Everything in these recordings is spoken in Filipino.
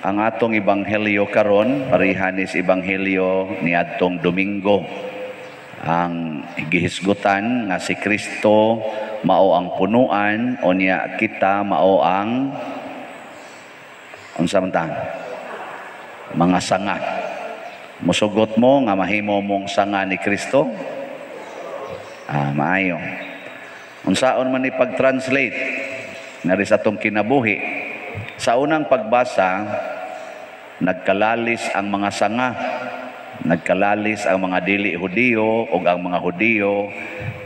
Ang atong ebanghelyo karon parehan is ebanghelyo niadtong Domingo. Ang gihisgutan nga si Kristo mao ang punuan o niya kita mao ang unsa man ta? Mga sanga. Musugot mo nga mahimo mong sanga ni Kristo? Maayo. Unsaon man ni pag-translate nga sa atong kinabuhi? Sa unang pagbasa, nagkalalis ang mga sanga, nagkalalis ang mga dili Hudiyo o ang mga Hudiyo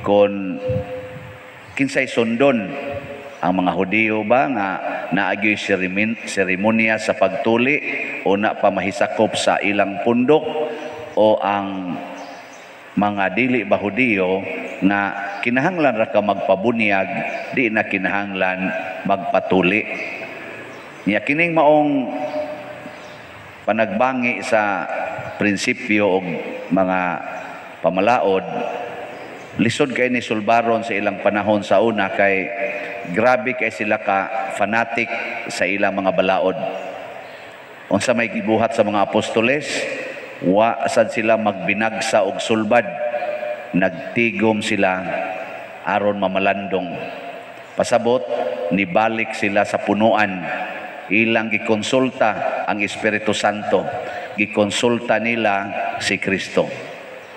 kung kinsay sundon. Ang mga Hudiyo ba nga naagyoy seremonya sa pagtuli o na pamahisakop sa ilang pundok, o ang mga dili ba Hudiyo nga kinahanglan ra ka magpabunyag, di na kinahanglan magpatuli. Niya kining maong panagbangi sa prinsipyo o mga pamalaod, lisod kay ni sulbaron sa ilang panahon sa una, kay grabe kay sila ka fanatic sa ilang mga balaod. Unsa may gibuhat sa mga apostoles, wa sad sila magbinagsa og sulbad, nagtigom sila aron mamalandong. Pasabot, nibalik sila sa punuan, ilang gikonsulta ang Espiritu Santo, gikonsulta nila si Kristo.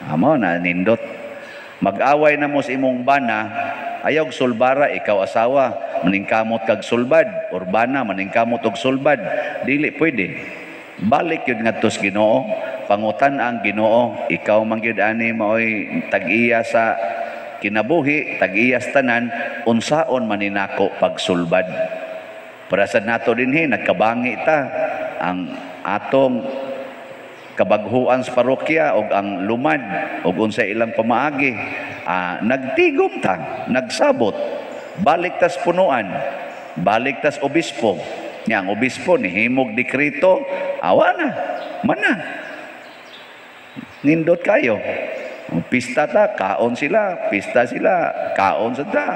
Amo na nindot. Mag-away na mo sa imong bana, ayaw sulbara, ikaw asawa, maningkamot kag sulbad, or bana, maningkamot og sulbad. Dili pwede. Balik yun nga tos Ginoo, pangutan ang Ginoo, ikaw mangyud ani maoy tag-iya sa kinabuhi, tag-iya sa tanan, unsaon maninako pagsulbad. Para sa nato dinhi, nagkabangi ta ang atong kabaghuan sa parokya o ang lumad o unsay ilang pamaagi. Nagtigom ta, nagsabot, balik tas punuan, balik tas obispo. Yang obispo ni himog dekreto, awa na, mana. Nindot kayo. Pista ta, kaon sila, pista sila, kaon sa ta.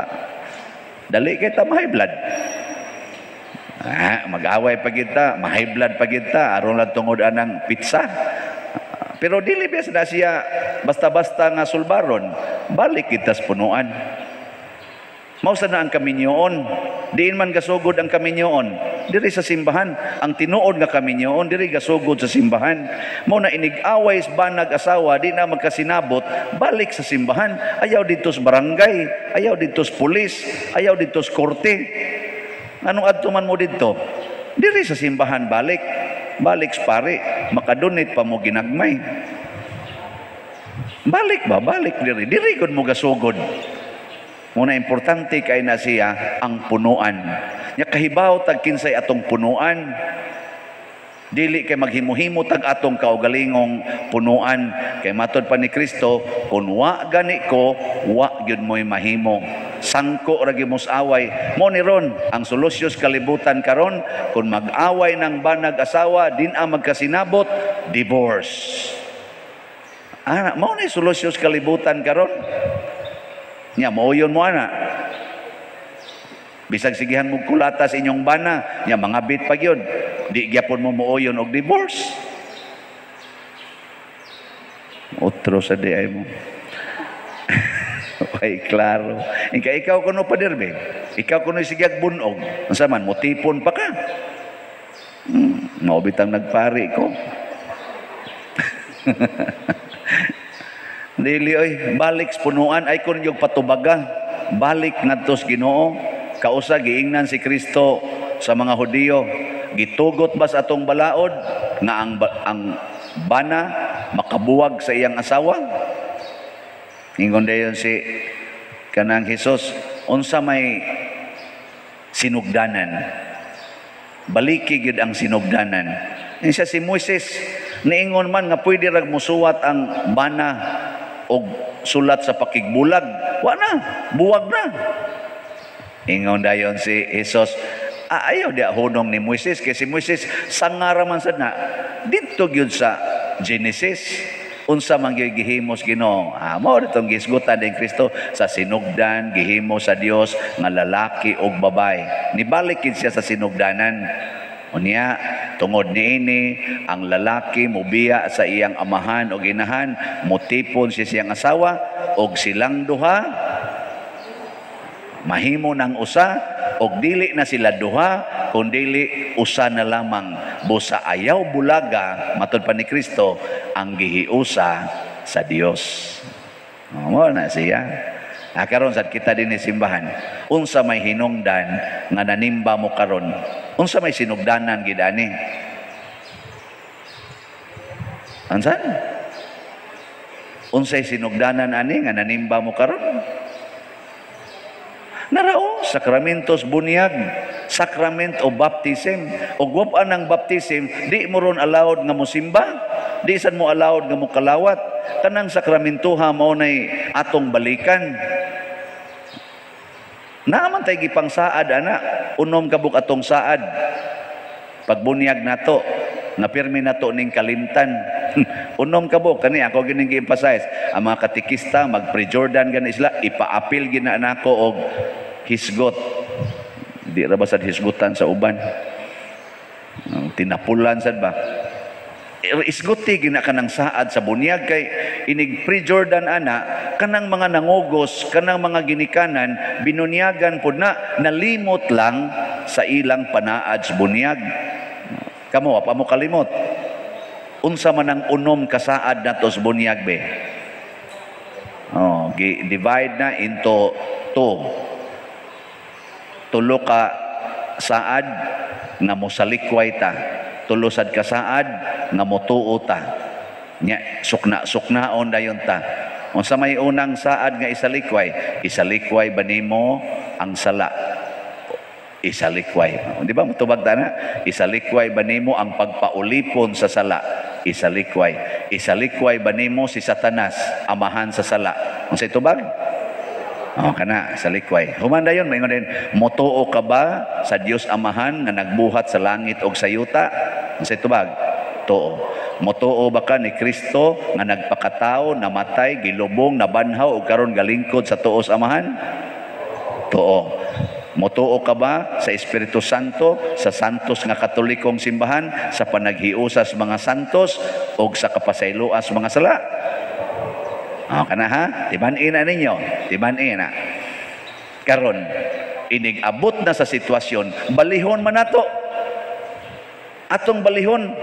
Dali kay ta mahay blood. Mag-away pa kita, mahay blood pa kita, aron lang tungod anang pizza. Pero dili bias na siya basta-basta nga sulbaron, balik kita sa punuan. Mausa na ang kaminyoon, diin man gasugod ang kaminyoon, diri sa simbahan. Ang tinuod nga kaminyoon, diri gasugod sa simbahan. Mao na inig-away sa banag asawa, di na magkasinabot, balik sa simbahan. Ayaw dito sa barangay, ayaw dito sa pulis, ayaw dito sa korte. Anong adtuman mo dito? Diri sa simbahan balik. Balik sa pare. Makadonate pa mo ginagmay. Balik ba? Balik diri. Diri gud mo gasugod. Muna importante kay na siya ang punuan. Nya kahibaw tag kinsay atong punuan. Dili kay maghimuhimo tag atong kaugalingong punuan. Kay matod pa ni Kristo, kung wa gani ko, wa gyud mo'y mahimo. Sangko ra gyud mos away. Mo ni ron ang solusyon sa kalibutan karon, kung mag-away ng banag asawa, din ang magkasinabot, divorce. Mo ni solusyon sa kalibutan karon. Nya mauyon mo ana. Bisag sigihan mo kulatas inyong bana, nya mga bit pa gyud. Di gyapon mo muuyon og divorce. Otro sa di ay mo. Okay, klaro. Ikaw kuno pa derbe. Ikaw kuno sigyag bunog. Unsa man mo tipon pa ka? Mao bitang nagpari ko. Dili oy, balik sa punuan ay kun yung patubaga. Balik ngadto sa Ginoo. Kausa giingnan si Kristo sa mga Hudiyo. Gitugot ba sa atong balaod nga ang bana makabuwag sa iyang asawa? Ingon dayon si kanang Hesus, unsa may sinugdanan? Baliki gyud ang sinugdanan. Siya si Moises, niingon man nga pwede rag musuwat ang bana og sulat sa pakigbulag. Wa na, buwag na. Ingon dayon si Jesus, ayaw dia hunong ni Moises, kay si Moises sangara man sad na. Dito gyud sa Genesis, unsa man gyud gihimos Ginoo. Mao ditong gisgutan ni Kristo sa sinugdan gihimo sa Dios nga lalaki ug babae. Nibalik gid siya sa sinugdanan. Unya tungod niini ang lalaki mubiya sa iyang amahan o inahan, mutipon siya siyang asawa og silang duha mahimo ng usa og dili na sila duha kundili usa na lamang. Busa ayaw bulaga matud pa ni Kristo ang gihiusa sa Dios. Mo na siya. Karon sad kita din ni simbahan, unsa may hinungdan nga nanimba mo karon? Unsa may sinugdanan gid ani? Ansan? Unsay sinugdanan ani nga nanimba mo karon? Narao, sakramentos bunyag, sacrament o baptism. O guwapaan ng baptism, di mo ron allowed nga musimba, di san mo allowed nga mo kalawat. Kanang sakramentuha mo nay atong balikan. Naaman tay gipang saad ana, unom kabuk atong saad. Pagbunyag nato, napirmi nato ning kalimtan. Unom kabuk kani ako gining gi-emphasize. Ang mga katikista mag-pre-Jordan gani sila, ipaapil gina nako og hisgot. Di ra basad hisgutan sa uban. Tinapulan sad ba? Isguti gina kanang saad sa bunyag kay inig pre-Jordan ana kanang mga nangugos kanang mga ginikanan binunyagan pud na nalimot lang sa ilang panaad sa bunyag. Kamo pa mo kalimot unsa man ang unom ka saad nato sa bunyag be? Divide na into two. Tulo ka saad nga mosalikway ta, tulo sad ka saad nga motuo ta. Nya sukna-suknaon dayon ta. Unsa may unang saad nga isalikway? Isalikway ba nimo ang sala? Isalikway. Di ba mutubag ta na? Isalikway ba nimo ang pagpaulipon sa sala? Isalikway. Isalikway ba nimo si Satanas, amahan sa sala? Unsay tubag? Kana salikway. Humanda yon maingon din, motuo ka ba sa Dios amahan nga nagbuhat sa langit og sa yuta? Unsay tubag? Tuo. Motuo ba ka ni Kristo nga nagpakatao, namatay, gilubong, nabanhaw ug karon galingkod sa tuos amahan? Tuo. Motuo ka ba sa Espiritu Santo, sa santos nga katolikong simbahan, sa panaghiusas mga santos o sa kapasayloas mga sala? Kana ha? Tibanin na ninyo. Tibanin na. Karon, inig-abot na sa sitwasyon, balihon man nato. Atong balihon.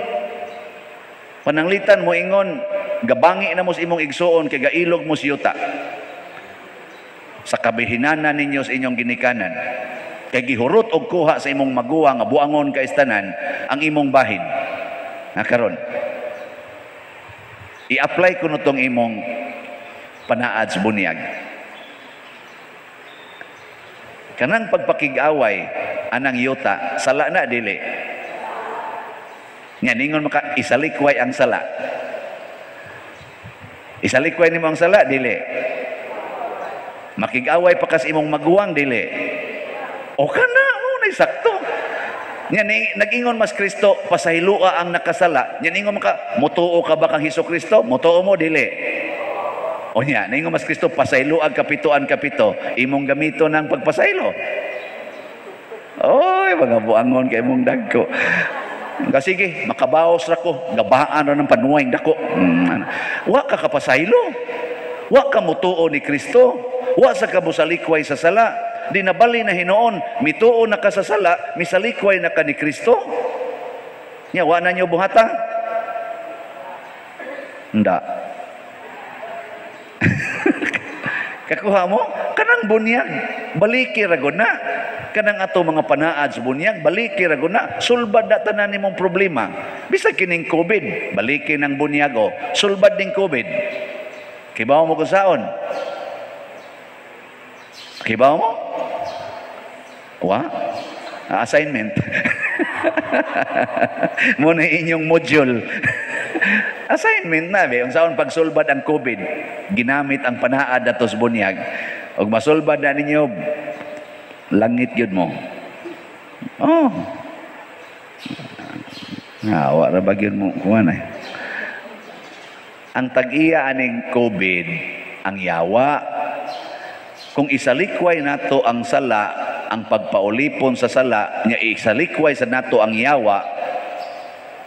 Pananglitan mo ingon, gabangi na mo sa imong igsuon, kay gailog mo siyuta. Sa kabihinanan ninyo sa inyong ginikanan. Kay gihurot og kuha sa imong maguwa nga buangon ka istanan ang imong bahin. Karon, i-apply ko nitong imong panaad sa bunyag. Kanang pagpakig-away anang yuta, sala na dili. Nga ningon maka isalikway ang sala. Isalikway nimo ang sala dili. Makig-away pa kas imong maguwang dili. O kana mo na sakto. Nya nag-ingon mas Kristo pasahilua ang nakasala. Nya ningon maka mutuo ka ba kang Hesukristo? Mutuo mo dili. O niya, ningon mas Kristo, pasaylo ang kapito, imong gamito ng pagpasaylo. Oy, mga buangon kay imong dagko. Sige, makabaos ra ko, gabaan ra ng panuwing dako. Wa ka kapasaylo. Wa ka mutuo ni Kristo. Wa sa kabusalikway sa sala. Di nabali na hinoon, mituo na ka sa sala, misalikway na ka ni Kristo. Nya, wa na nyo buhata? Nda. Kakuha mo kanang bunyag baliki ra gud na kanang ato mga panaad sa bunyag baliki ra gud na sulbad na tanan nimong problema bisag kining COVID baliki ng bunyag sulbad ning COVID kibaw mo kusaon kibaw mo assignment mo na inyong module assignment na be unsaon pagsulbad ang COVID ginamit ang panaad ato sa bunyag ug masulbad na ninyo langit gyud mo wa ra bagyod mo kuan ang tag-iya aning COVID ang yawa kung isalikway nato ang sala ang pagpaulipon sa sala nya isalikway sa nato ang yawa,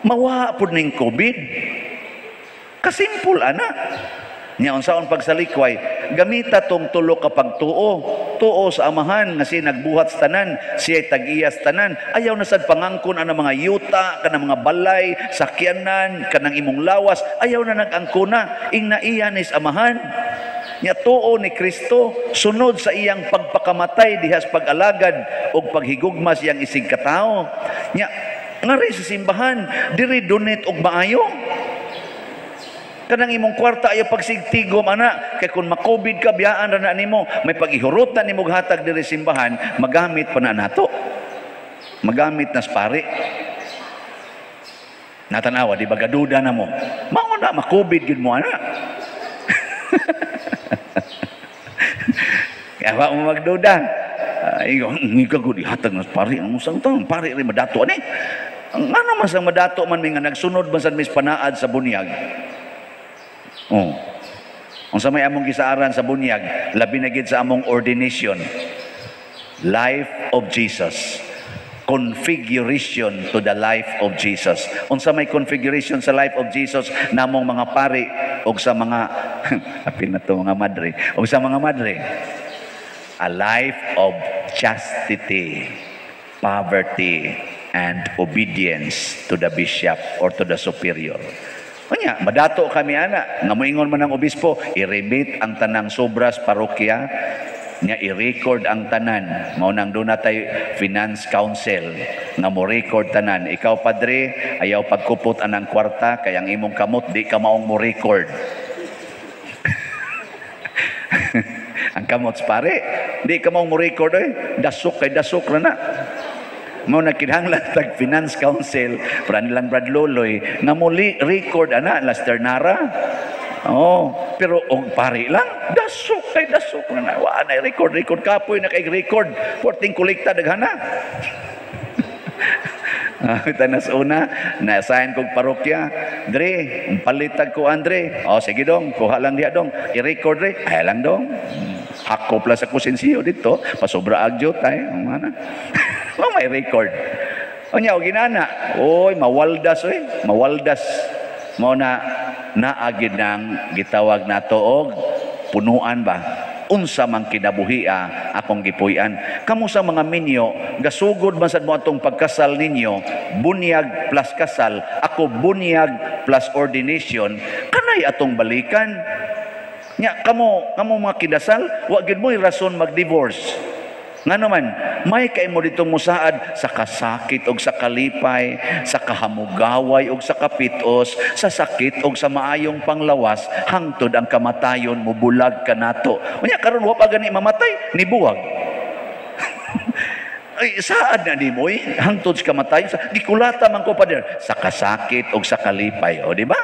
mawa pud ning COVID. Kasimpul ana. Nya unsaon pagsalikway, gamita tong tulo ka pagtuo, tuo sa amahan nga si nagbuhat sa tanan, siya tag-iyas tanan. Ayaw na sad pangangkon ana mga yuta, kanang mga balay, sakyanan, kanang imong lawas, ayaw na nag-angkona, ing naiyan is amahan. Nya tuo ni Kristo, sunod sa iyang pagpakamatay dihas pag-alagad o paghigugma siyang isig katao. Nya ngari sa simbahan, diri donate og maayo. Kanang imong kwarta ayaw pagsigtigom ana, kay kun ma-COVID ka biyaan ra na nimo, may paghihurutan nimo hatag diri simbahan, magamit pa na nato. Magamit nas pare. Natanawa di ba gaduda na mo. Mao na ma-COVID gid mo ana. Kaya wa mo magduda. Ikaw gud hatag nas pare, ang usang taon pare ri madato ani. Ngano man sang madato man mi nga nagsunod man sad mis panaad sa bunyag. Ang sa may among gisaaran sa bunyag, labi na gid sa among ordination, life of Jesus, configuration to the life of Jesus. Unsa may configuration sa life of Jesus namong mga pari og sa mga apil na to mga madre, og sa mga madre, a life of chastity, poverty, and obedience to the bishop or to the superior. Kanya, madato kami ana, nga moingon man ang obispo, i-remit ang tanang sobras parokya, nga i-record ang tanan. Mao nang doon natay finance council, nga mo record tanan. Ikaw padre, ayaw pagkupot anang kwarta, kaya ang imong kamot, di ka maong mo record. Ang kamot pare, di ka maong mo record dasok kay dasok na na. Mo nagkinahanglan tag finance council para nilang Brad Loloy nga muli record ana Laster Nara. Pero og pari lang dasok kay dasok na wa na record kapoy na kay record porting kolekta daghana. Tanas una na assign kog parokya Dre palitag ko Andre sige dong kuha lang diha dong i-record re ay lang dong hakop la sa kusensiyo dito pasobra agyo tay mana. May record. Onya og ginana. Mawaldas mawaldas. Mao na naagid nang gitawag nato og punuan ba. Unsa man kinabuhia akong gipuy-an. Kamo sa mga minyo gasugod man sad mo atong pagkasal ninyo, bunyag plus kasal, ako bunyag plus ordination, kanay atong balikan. Nya kamo mga kinasal, wa gid mo rason mag-divorce. Nga naman, may kay mo dito musaad sa kasakit o sa kalipay, sa kahamugaway o sa kapitos, sa sakit o sa maayong panglawas, hangtod ang kamatayon mo bulag ka nato. Unya karon wa pa gani mamatay, nibuwag. Ay, saad na ni mo hangtod sa kamatayon, gikulata man ko pader, sa kasakit o sa kalipay. O, di ba?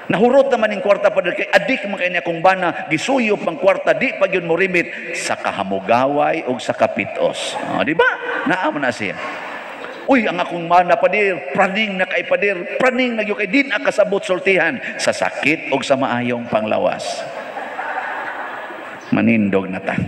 Nahurot naman yung kwarta pa kay adik man kay niya kung bana gisuyop ang kwarta di pag yun mo rimit sa kahamugaway o sa kapitos. Di ba? Naamo na siya. Uy, ang akong mana padir, praning na kay padir, praning na yung kay din akasabot sultihan sa sakit o sa maayong panglawas. Manindog na ta.